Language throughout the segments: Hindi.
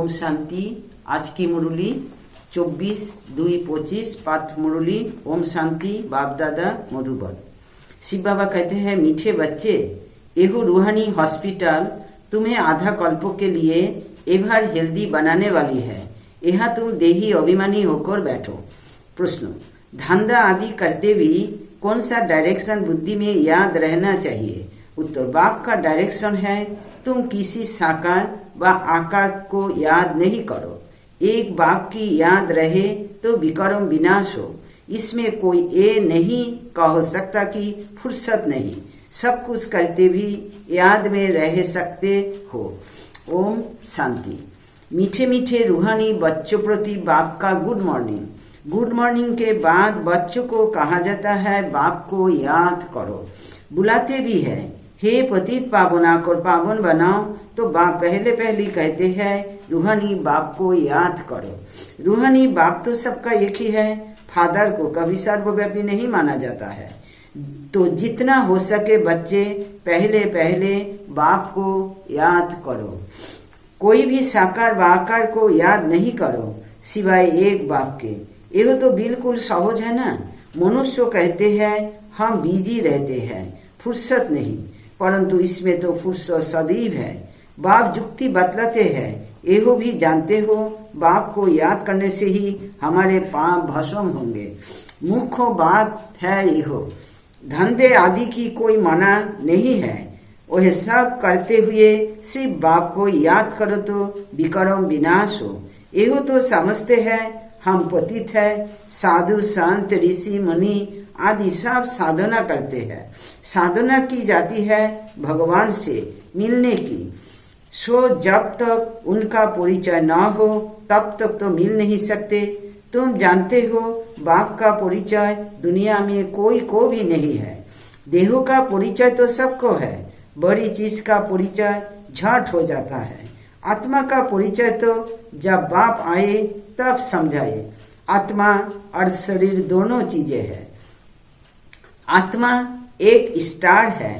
ओम शांति। आज की मुरली 24/2/25 पाठ मुरली ओम शांति बाप दादा मधुबन। शिव बाबा कहते हैं, मीठे बच्चे, एहो रूहानी हॉस्पिटल तुम्हें आधा कल्पों के लिए एवर हेल्दी बनाने वाली है। यहाँ तुम देही अभिमानी होकर बैठो। प्रश्न, धंधा आदि करते भी कौन सा डायरेक्शन बुद्धि में याद रहना चाहिए? उत्तर, बाप का डायरेक्शन है तुम किसी साकार व आकार को याद नहीं करो। एक बाप की याद रहे तो विक्रम विनाश हो। इसमें कोई ये नहीं कह सकता कि फुर्सत नहीं, सब कुछ करते भी याद में रह सकते हो। ओम शांति। मीठे मीठे रूहानी बच्चों प्रति बाप का गुड मॉर्निंग। गुड मॉर्निंग के बाद बच्चों को कहा जाता है बाप को याद करो। बुलाते भी है, हे पतित पावना को पावन बनाओ, तो बाप पहले कहते हैं रूहानी बाप को याद करो। रूहानी बाप तो सबका एक ही है, फादर को कभी सर्वव्यापी नहीं माना जाता है। तो जितना हो सके बच्चे पहले बाप को याद करो। कोई भी साकार व आकार को याद नहीं करो सिवाय एक बाप के। यह तो बिल्कुल सहज है ना। मनुष्य कहते हैं हम बिजी रहते हैं, फुर्सत नहीं, परंतु इसमें तो फुर्सत सदैव है। बाप जुक्ति बतलाते हैं, एहो भी जानते हो बाप को याद करने से ही हमारे पाप भस्म होंगे। मुख्य बात है यहो, धंधे आदि की कोई मना नहीं है। वह सब करते हुए सिर्फ बाप को याद करो तो विक्रम विनाश हो। एहो तो समझते हैं हम पतित है। साधु संत ऋषि मुनि आदि सब साधना करते हैं। साधना की जाती है भगवान से मिलने की। सो जब तक उनका परिचय न हो तब तक तो मिल नहीं सकते। तुम जानते हो बाप का परिचय दुनिया में कोई को भी नहीं है। देहों का परिचय तो सबको है, बड़ी चीज का परिचय झट हो जाता है। आत्मा का परिचय तो जब बाप आए तब समझाए। आत्मा और शरीर दोनों चीजें हैं। आत्मा एक स्टार है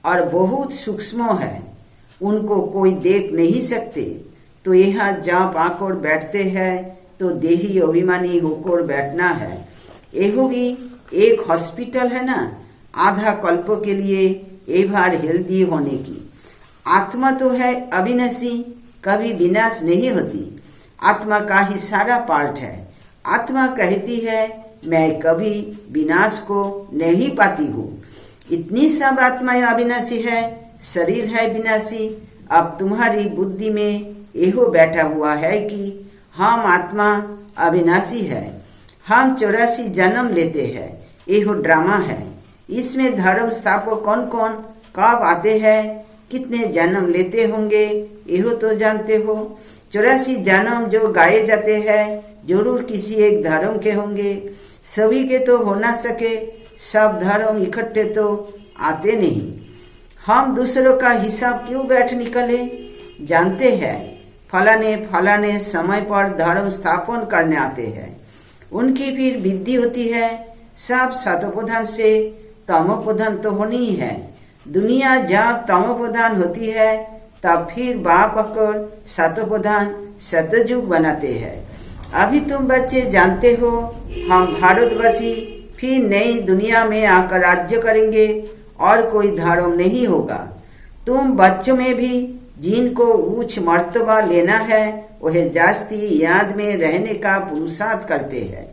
और बहुत सूक्ष्म है, उनको कोई देख नहीं सकते। तो यहाँ जब आकर बैठते हैं तो देही अभिमानी होकर बैठना है। एहो भी एक हॉस्पिटल है ना, आधा कल्प के लिए एवर हेल्दी होने की। आत्मा तो है अविनाशी, कभी विनाश नहीं होती। आत्मा का ही सारा पार्ट है। आत्मा कहती है मैं कभी विनाश को नहीं पाती हूँ। इतनी सब आत्माएं अविनाशी है, शरीर है विनाशी। अब तुम्हारी बुद्धि में एहो बैठा हुआ है कि हम आत्मा अविनाशी है, हम 84 जन्म लेते हैं। एहो ड्रामा है। इसमें धर्म स्थापक कौन कौन कब आते हैं, कितने जन्म लेते होंगे, एहो तो जानते हो। 84 जन्म जो गाए जाते हैं जरूर किसी एक धर्म के होंगे। सभी के तो हो ना सके, सब धर्म इकट्ठे तो आते नहीं। हम दूसरों का हिसाब क्यों बैठ निकले? जानते हैं फलाने समय पर धर्म स्थापन करने आते हैं, उनकी फिर वृद्धि होती है। सब सतोप्रधान से तमोप्रधान तो होनी ही है। दुनिया जब तमोप्रधान होती है तब फिर बाप आकर सतोप्रधान सतयुग बनाते हैं। अभी तुम बच्चे जानते हो हम भारतवासी फिर नई दुनिया में आकर राज्य करेंगे और कोई धर्म नहीं होगा। तुम बच्चों में भी जिनको उच्च मर्तबा लेना है वह जास्ती याद में रहने का पुरुषार्थ करते हैं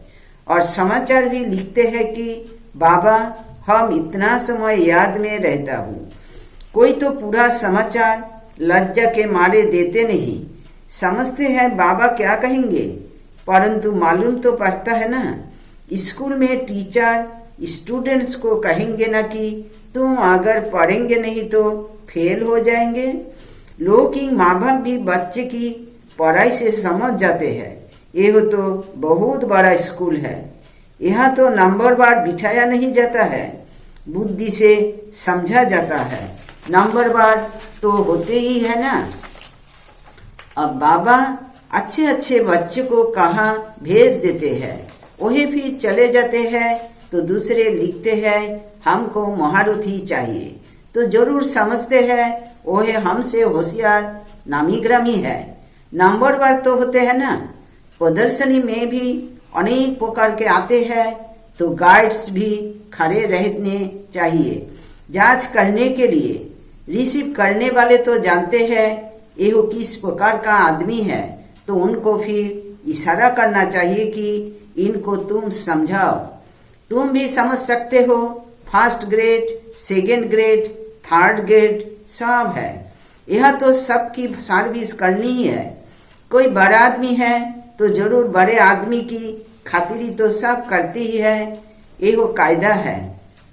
और समाचार भी लिखते हैं कि बाबा हम इतना समय याद में रहता हूँ। कोई तो पूरा समाचार लज्जा के मारे देते नहीं, समझते हैं बाबा क्या कहेंगे, परंतु मालूम तो पड़ता है ना। स्कूल में टीचर स्टूडेंट्स को कहेंगे ना कि तुम अगर पढ़ेंगे नहीं तो फेल हो जाएंगे। लोग की माँ बाप भी बच्चे की पढ़ाई से समझ जाते हैं। यह तो बहुत बड़ा स्कूल है, यहाँ तो नंबर बार बिठाया नहीं जाता है, बुद्धि से समझा जाता है। नंबर बार तो होते ही है ना। अब बाबा अच्छे अच्छे बच्चे को कहाँ भेज देते हैं, वही फिर चले जाते हैं। तो दूसरे लिखते हैं हमको महारथी चाहिए, तो जरूर समझते हैं वह हमसे होशियार नामी ग्रामी है। नंबरवार तो होते हैं ना। प्रदर्शनी में भी अनेक प्रकार के आते हैं, तो गाइड्स भी खड़े रहने चाहिए जांच करने के लिए। रिसीव करने वाले तो जानते हैं ये किस प्रकार का आदमी है, तो उनको फिर इशारा करना चाहिए कि इनको तुम समझाओ। तुम भी समझ सकते हो, first grade, second grade, third grade सब है। यह तो सबकी सर्विस करनी ही है। कोई बड़ा आदमी है तो जरूर बड़े आदमी की खातिरी तो सब करती ही है, यह कायदा है।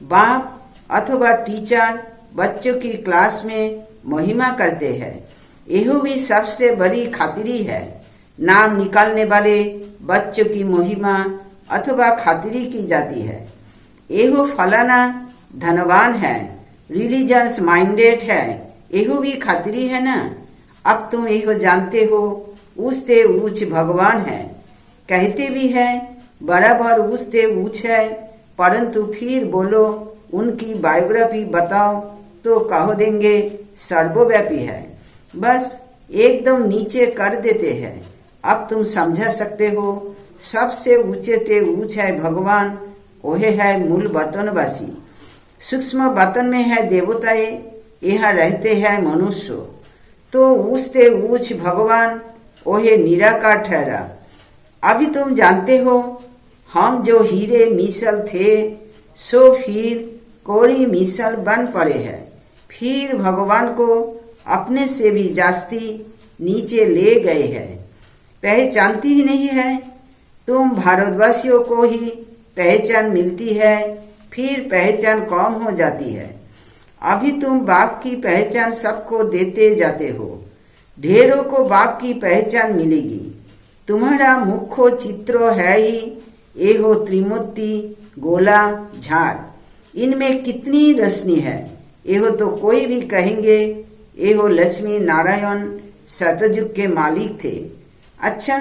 बाप अथवा टीचर बच्चों की क्लास में महिमा करते हैं, यह भी सबसे बड़ी खातिरी है। नाम निकालने वाले बच्चों की महिमा अथवा खातिरी की जाती है। यह फलाना धनवान है, रिलीजियस माइंडेड है, यह भी खातिरी है ना। अब तुम यह जानते हो उससे ऊंच भगवान है, कहते भी है बराबर उससे ऊंच है, परंतु फिर बोलो उनकी बायोग्राफी बताओ तो कह देंगे सर्वव्यापी है, बस एकदम नीचे कर देते हैं। अब तुम समझा सकते हो सबसे ऊंचे ते ऊंच है भगवान, वह है मूल वतनवासी। सूक्ष्म वतन में है देवताएं, यहाँ रहते हैं मनुष्य, तो उससे ऊंच भगवान वह निराकार ठहरा। अभी तुम जानते हो हम जो हीरे मिसल थे सो फिर कोड़ी मिसल बन पड़े हैं, फिर भगवान को अपने से भी जास्ती नीचे ले गए हैं। पहचानती ही नहीं है। तुम भारतवासियों को ही पहचान मिलती है, फिर पहचान कम हो जाती है। अभी तुम बाप की पहचान सबको देते जाते हो, ढेरों को बाप की पहचान मिलेगी। तुम्हारा मुख्य चित्र है ही ये हो त्रिमूर्ति, गोला, झाड़, इनमें कितनी रोशनी है। ये तो कोई भी कहेंगे ये हो लक्ष्मी नारायण सतयुग के मालिक थे। अच्छा,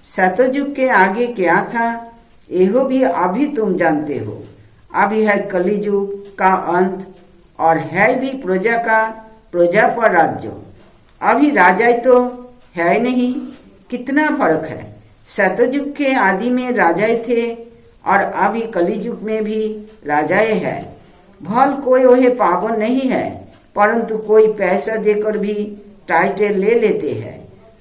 सतयुग के आगे क्या था यहो भी अभी तुम जानते हो। अभी है कलियुग का अंत और है भी प्रजा पर राज्य। अभी राजा तो है नहीं, कितना फर्क है। सतयुग के आदि में राजाए थे और अभी कलियुग में भी राजाए है। भल कोई वह पावन नहीं है, परंतु कोई पैसा देकर भी टाइटल ले लेते हैं।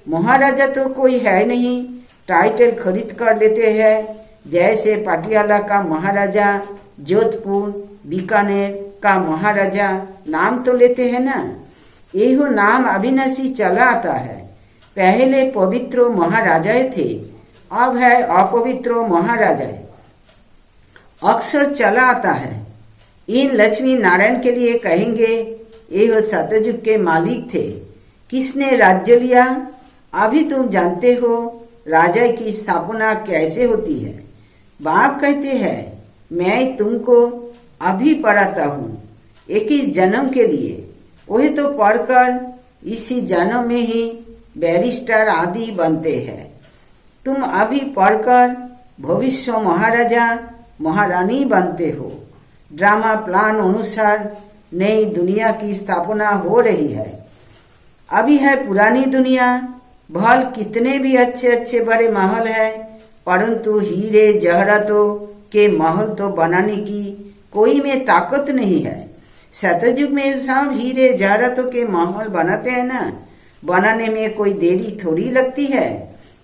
महाराजा तो कोई है नहीं, टाइटल खरीद कर लेते हैं। जैसे पटियाला का महाराजा, जोधपुर बीकानेर का महाराजा नाम तो लेते हैं ना। यह नाम अविनाशी चला आता है। पहले पवित्र महाराजाएं थे, अब है अपवित्र महाराजाएं, अक्सर चला आता है। इन लक्ष्मी नारायण के लिए कहेंगे यह सतयुग के मालिक थे। किसने राज्य लिया अभी तुम जानते हो। राजा की स्थापना कैसे होती है। बाप कहते हैं मैं तुमको अभी पढ़ाता हूँ 21 जन्म के लिए। वही तो पढ़कर इसी जन्म में ही बैरिस्टर आदि बनते हैं। तुम अभी पढ़कर भविष्य महाराजा महारानी बनते हो। ड्रामा प्लान अनुसार नई दुनिया की स्थापना हो रही है। अभी है पुरानी दुनिया। भल कितने भी अच्छे अच्छे बड़े महल है, परंतु हीरे जहरातों के महल तो बनाने की कोई में ताकत नहीं है। सतयुग में सब हीरे जहरातों के महल बनाते हैं ना, बनाने में कोई देरी थोड़ी लगती है।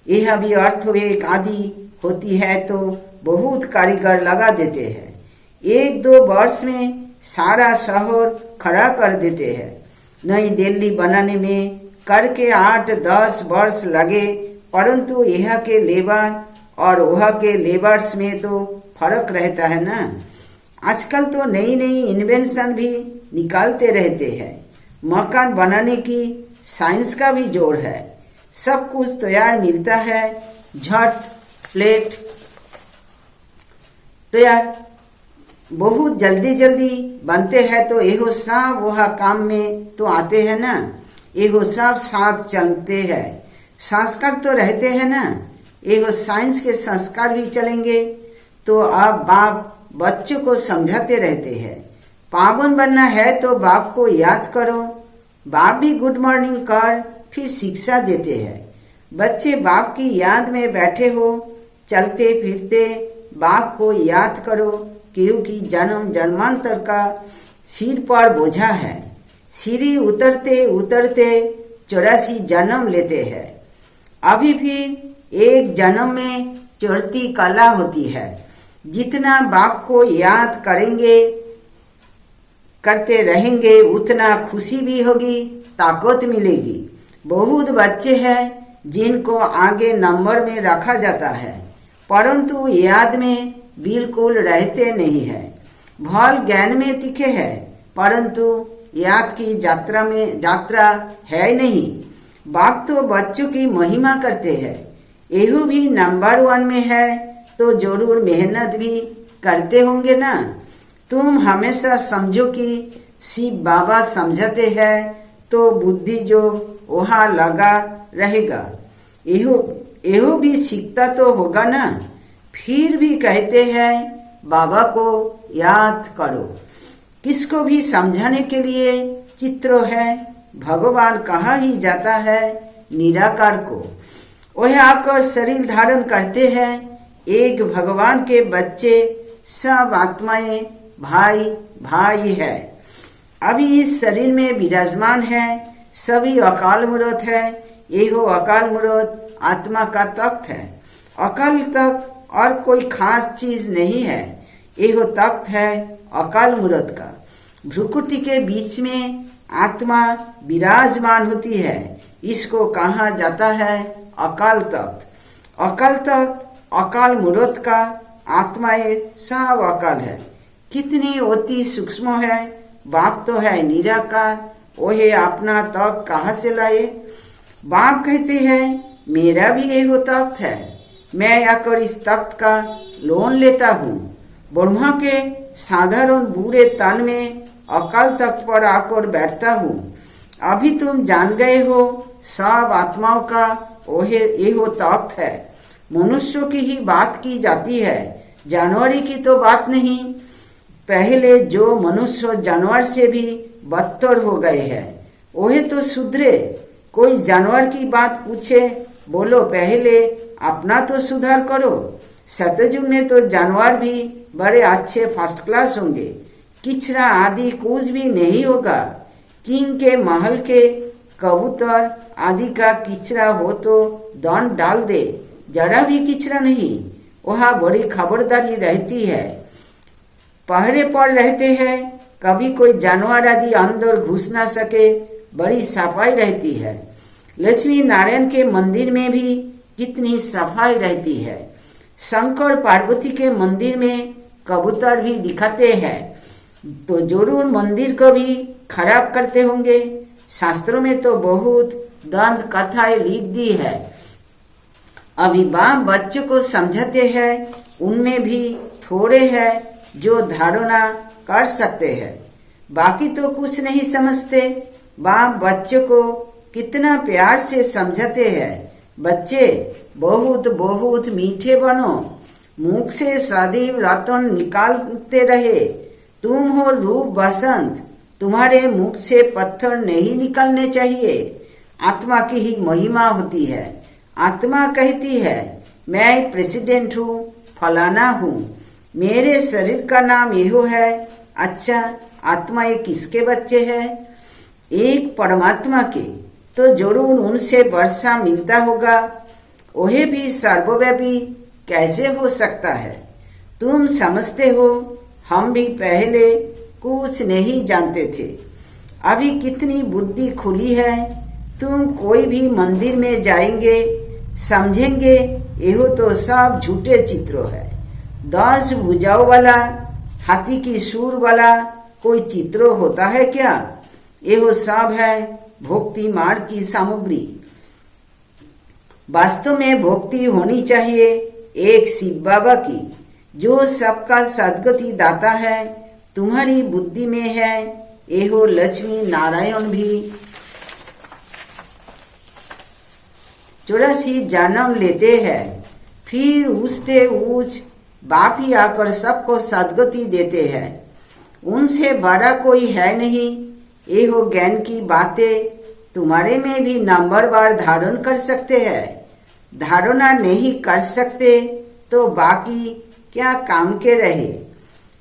यह भी अर्थवेक आदि होती है तो बहुत कारीगर लगा देते हैं। 1-2 वर्ष में सारा शहर खड़ा कर देते हैं। नई दिल्ली बनाने में करके 8-10 वर्ष लगे, परंतु यह के लेबर और वह के लेबर्स में तो फर्क रहता है ना। आजकल तो नई नई इन्वेंशन भी निकालते रहते हैं। मकान बनाने की साइंस का भी जोर है। सब कुछ तैयार मिलता है, झट प्लेट तैयार, बहुत जल्दी जल्दी बनते हैं। तो यहो सब वह काम में तो आते हैं ना। यहो सब साथ चलते हैं। संस्कार तो रहते हैं ना। यहो साइंस के संस्कार भी चलेंगे। तो अब बाप बच्चों को समझाते रहते हैं, पावन बनना है तो बाप को याद करो। बाप भी गुड मॉर्निंग कर फिर शिक्षा देते हैं। बच्चे बाप की याद में बैठे हो, चलते फिरते बाप को याद करो, क्योंकि जन्म जन्मांतर का सिर पर बोझा है। सीढ़ी उतरते उतरते 84 जन्म लेते हैं। अभी फिर एक जन्म में चढ़ती कला होती है। जितना बाप को याद करते रहेंगे उतना खुशी भी होगी, ताकत मिलेगी। बहुत बच्चे हैं जिनको आगे नंबर में रखा जाता है, परंतु याद में बिल्कुल रहते नहीं है। भल ज्ञान में तीखे है, परंतु याद की यात्रा है नहीं। बाप तो बच्चों की महिमा करते हैं। एहू भी नंबर 1 में है तो जरूर मेहनत भी करते होंगे ना। तुम हमेशा समझो कि शिव बाबा समझते हैं तो बुद्धि जो वहाँ लगा रहेगा। एहू भी सीखता तो होगा ना। फिर भी कहते हैं बाबा को याद करो। किसको भी समझाने के लिए चित्र है। भगवान कहा ही जाता है निराकार को। वह आकर शरीर धारण करते हैं। एक भगवान के बच्चे सब आत्माएं भाई भाई है। अभी इस शरीर में विराजमान है। सभी अकाल मूर्त है। यही अकाल मूर्त आत्मा का तख्त है। अकाल तख्त और कोई खास चीज नहीं है। यह तख्त है अकाल मूर्त का। भ्रुकुटी के बीच में आत्मा विराजमान होती है। इसको कहा जाता है अकाल तख्त। अकाल तख्त अकाल मूर्त का आत्माएं सब अकाल है। कितनी अति सूक्ष्म है। बाप तो है निराकार। वही अपना तख्त कहाँ से लाए। बाप कहते हैं मेरा भी यही तख्त है। मैं आकर इस तख्त का लोन लेता हूँ। ब्रह्मा के साधारण बूढ़े तन में अकाल तख्त पर आकर बैठता हूँ। अभी तुम जान गए हो सब आत्माओं का यह तख्त है। मनुष्यों की ही बात की जाती है, जानवरी की तो बात नहीं। पहले जो मनुष्य जानवर से भी बदतर हो गए हैं वही तो सुधरे। कोई जानवर की बात पूछे, बोलो पहले अपना तो सुधार करो। सतयुग में तो जानवर भी बड़े अच्छे फर्स्ट क्लास होंगे। किचरा आदि कुछ भी नहीं होगा। किंग के महल के कबूतर आदि का किचरा हो तो दंड डाल दे, जरा भी किचरा नहीं। वहाँ बड़ी खबरदारी रहती है। पहरे पर रहते हैं। कभी कोई जानवर आदि अंदर घुस ना सके, बड़ी सफाई रहती है। लक्ष्मी नारायण के मंदिर में भी कितनी सफाई रहती है। शंकर पार्वती के मंदिर में कबूतर भी दिखाते हैं तो जरूर मंदिर को भी खराब करते होंगे। शास्त्रों में तो बहुत दंत कथाएं लिख दी है। अभी बाप बच्चों को समझाते हैं। उनमें भी थोड़े हैं जो धारणा कर सकते हैं, बाकी तो कुछ नहीं समझते। बाप बच्चों को कितना प्यार से समझाते हैं। बच्चे बहुत बहुत मीठे बनो, मुख से सदैव रतन निकालते रहे। तुम हो रूप बसंत, तुम्हारे मुख से पत्थर नहीं निकलने चाहिए। आत्मा की ही महिमा होती है। आत्मा कहती है मैं प्रेसिडेंट हूँ, फलाना हूँ, मेरे शरीर का नाम यहो है। अच्छा, आत्मा ये किसके बच्चे हैं? एक परमात्मा के। तो जरूर उनसे वर्षा मिलता होगा। वह भी सर्वव्यापी कैसे हो सकता है? तुम समझते हो हम भी पहले कुछ नहीं जानते थे। अभी कितनी बुद्धि खुली है। तुम कोई भी मंदिर में जाएंगे समझेंगे यह तो सब झूठे चित्र है। 10 भुजाओं वाला हाथी की सूर वाला कोई चित्र होता है क्या? यह सब है भक्ति मार्ग की सामग्री। वास्तव में भक्ति होनी चाहिए एक शिव बाबा की, जो सबका सदगति दाता है। तुम्हारी बुद्धि में है। एहो लक्ष्मी नारायण भी 84 जन्म लेते हैं। फिर उससे ऊंच बाप ही आकर सबको सदगति देते हैं। उनसे बड़ा कोई है नहीं। एहो ज्ञान की बातें तुम्हारे में भी नंबर बार धारण कर सकते हैं। धारणा नहीं कर सकते तो बाकी क्या काम के रहे।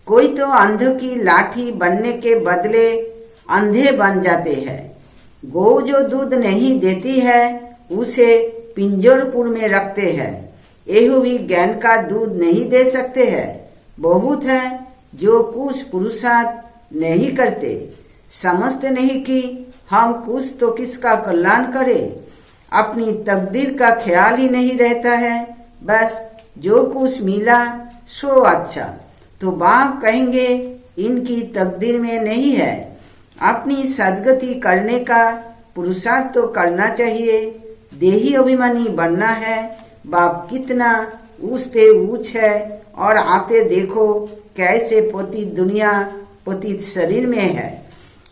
कोई तो अंधों की लाठी बनने के बदले अंधे बन जाते हैं। गौ जो दूध नहीं देती है उसे पिंजरपुर में रखते हैं। यह भी ज्ञान का दूध नहीं दे सकते हैं। बहुत है जो कुछ पुरुषार्थ नहीं करते, समझते नहीं कि हम कुछ तो किसका कल्याण करें। अपनी तकदीर का ख्याल ही नहीं रहता है। बस जो कुछ मिला सो अच्छा। तो बाप कहेंगे इनकी तकदीर में नहीं है। अपनी सदगति करने का पुरुषार्थ तो करना चाहिए। देही अभिमानी बनना है। बाप कितना ऊंचते ऊंच है और आते देखो कैसे पतित दुनिया पतित शरीर में है।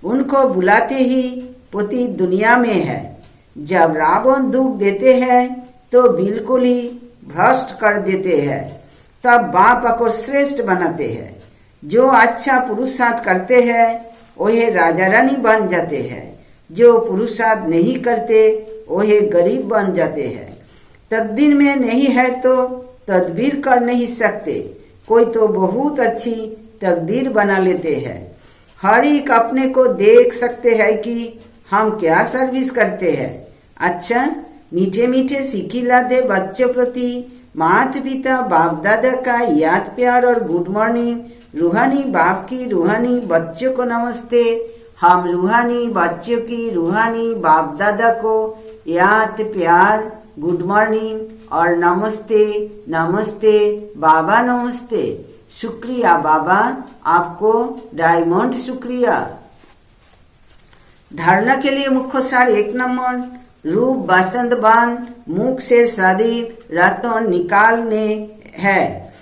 उनको बुलाते ही पतित दुनिया में है। जब रावण दुख देते हैं तो बिल्कुल ही भ्रष्ट कर देते हैं। तब बाप को श्रेष्ठ बनाते हैं। जो अच्छा पुरुषार्थ करते हैं वह राजा रानी बन जाते हैं। जो पुरुषार्थ नहीं करते वह गरीब बन जाते हैं। तकदीर में नहीं है तो तदबीर कर नहीं सकते। कोई तो बहुत अच्छी तकदीर बना लेते हैं। हर एक अपने को देख सकते हैं कि हम क्या सर्विस करते हैं। अच्छा, मीठे मीठे सिखिला दे बच्चों प्रति माता पिता बाप दादा का याद प्यार और गुड मॉर्निंग। रूहानी बाप की रूहानी बच्चों को नमस्ते। हम रूहानी बच्चों की रूहानी बाप दादा को याद प्यार गुड मॉर्निंग और नमस्ते नमस्ते बाबा नमस्ते। शुक्रिया बाबा, आपको डायमंड शुक्रिया। धारणा के लिए मुख्य सार 1 नंबर, रूप बसंतबान मुख से शरीर रतन निकालने है।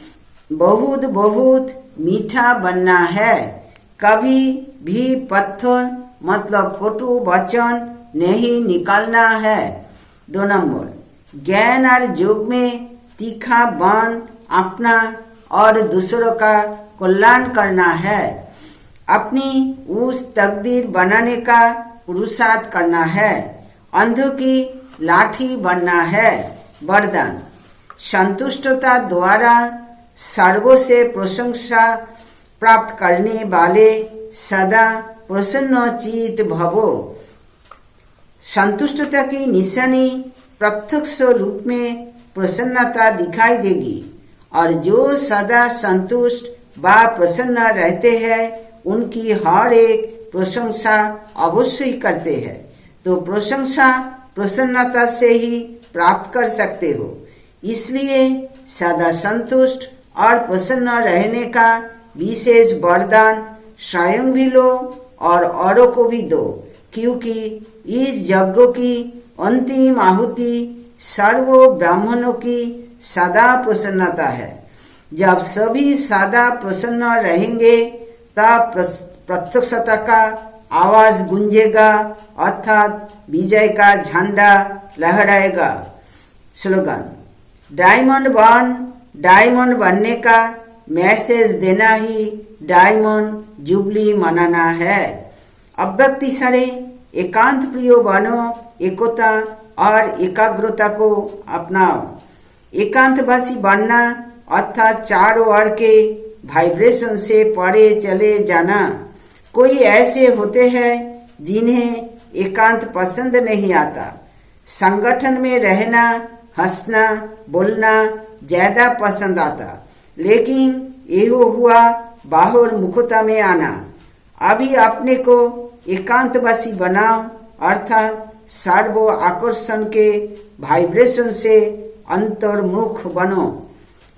बहुत बहुत मीठा बनना है। कभी भी पत्थर मतलब कटु वचन नहीं निकालना है। 2 नंबर, ज्ञान और योग में तीखा बन अपना और दूसरों का कल्याण करना है। अपनी उस तकदीर बनाने का पुरुषार्थ करना है। अंधों की लाठी बनना है। वरदान, संतुष्टता द्वारा सर्वों से प्रशंसा प्राप्त करने वाले सदा प्रसन्न चित भवो। संतुष्टता की निशानी प्रत्यक्ष रूप में प्रसन्नता दिखाई देगी और जो सदा संतुष्ट व प्रसन्न रहते हैं उनकी हर एक प्रशंसा अवश्य ही करते हैं। तो प्रशंसा प्रसन्नता से ही प्राप्त कर सकते हो। इसलिए सदा संतुष्ट और प्रसन्न रहने का विशेष वरदान स्वयं भी लो और औरों को भी दो, क्योंकि इस यज्ञ की अंतिम आहुति सर्व ब्राह्मणों की सदा प्रसन्नता है। जब सभी सदा प्रसन्न रहेंगे तब प्रत्यक्षता का आवाज गूंजेगा, अर्थात विजय का झंडा लहराएगा। स्लोगन, डायमंड बनने का मैसेज देना ही डायमंड जुबली मनाना है। अव्यक्ति सारे एकांत प्रिय बनो, एकता और एकाग्रता को अपनाओ। एकांतवासी बनना अर्थात चारों ओर के वाइब्रेशन से परे चले जाना। कोई ऐसे होते हैं जिन्हें एकांत पसंद नहीं आता। संगठन में रहना, हंसना, बोलना ज्यादा पसंद आता, लेकिन यह हुआ बाहर मुखता में आना। अभी अपने को एकांतवासी बनाओ, अर्थात सर्व आकर्षण के वाइब्रेशन से अंतर्मुख बनो।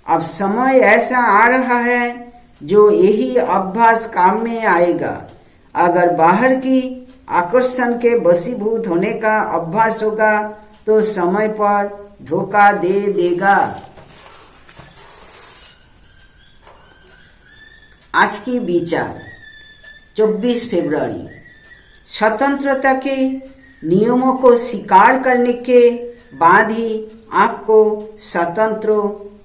अब समय ऐसा आ रहा है जो यही अभ्यास काम में आएगा। अगर बाहर की आकर्षण के वशीभूत होने का अभ्यास होगा तो समय पर धोखा दे देगा। आज की विचार 24 फरवरी, स्वतंत्रता के नियमों को स्वीकार करने के बाद ही आपको स्वतंत्र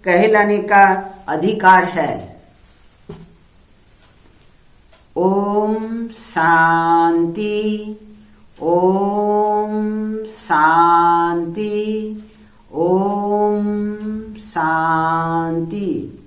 कहलाने का अधिकार है। ओम शांति, ओम शांति, ओम शांति।